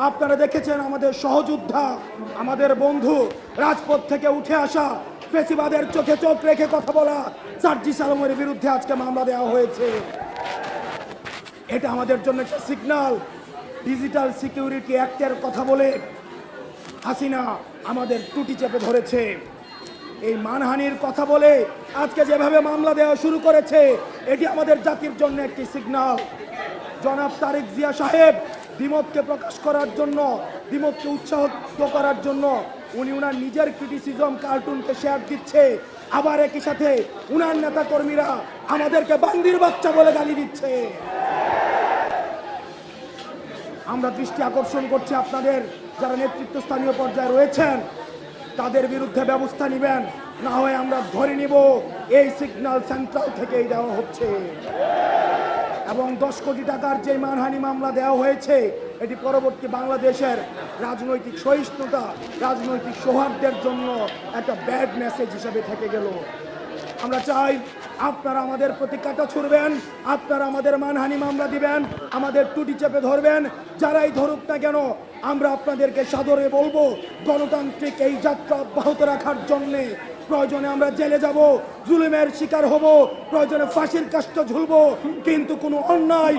আপনারা দেখেছেন আমাদের সহযোদ্ধা, আমাদের বন্ধু, রাজপথ থেকে উঠে আসা ফেসিবাদের চোখে চোখ রেখে কথা বলা সার্জিস আলমের বিরুদ্ধে আজকে মামলা দেওয়া হয়েছে। এটা আমাদের জন্য একটা সিগন্যাল। ডিজিটাল সিকিউরিটি অ্যাক্টের কথা বলে হাসিনা আমাদের টুটি চেপে ধরেছে। এই মানহানির কথা বলে আজকে যেভাবে মামলা দেওয়া শুরু করেছে, এটি আমাদের জাতির জন্য একটি সিগন্যাল। জনাব তারেক জিয়া সাহেব দ্বিমতকে প্রকাশ করার জন্য, দ্বিমতকে উৎসাহিত করার জন্য উনি উনার নিজের ক্রিটিসিজম কার্টুনকে শেয়ার দিচ্ছে, আবার একই সাথে উনার নেতা কর্মীরা আমাদেরকে বান্দির বাচ্চা বলে গালি দিচ্ছে। আমরা দৃষ্টি আকর্ষণ করছি আপনাদের যারা নেতৃত্বস্থানীয় পর্যায়ে রয়েছেন, তাদের বিরুদ্ধে ব্যবস্থা নেবেন, না হয় আমরা ধরে নিব এই সিগন্যাল সেন্ট্রাল থেকেই দেওয়া হচ্ছে। এবং 10 কোটি টাকার যে মানহানি মামলা দেওয়া হয়েছে, এটি পরবর্তী বাংলাদেশের রাজনৈতিক সহিষ্ণুতা, রাজনৈতিক সৌহার্দ্যের জন্য একটা ব্যাড মেসেজ হিসেবে থেকে গেল। আমরা চাই আপনারা আমাদের প্রতি কাঁটা ছুড়বেন, আপনারা আমাদের মানহানি মামলা দিবেন, আমাদের টুটি চেপে ধরবেন, যারাই ধরুক না কেন আমরা আপনাদেরকে সাদরে বলবো গণতান্ত্রিক এই যাত্রা অব্যাহত রাখার জন্যে প্রয়োজনে আমরা জেলে যাব, জুলুমের শিকার হব, প্রয়োজনে ফাঁসির কাষ্ঠ ঝুলবো, কিন্তু কোনো অন্যায়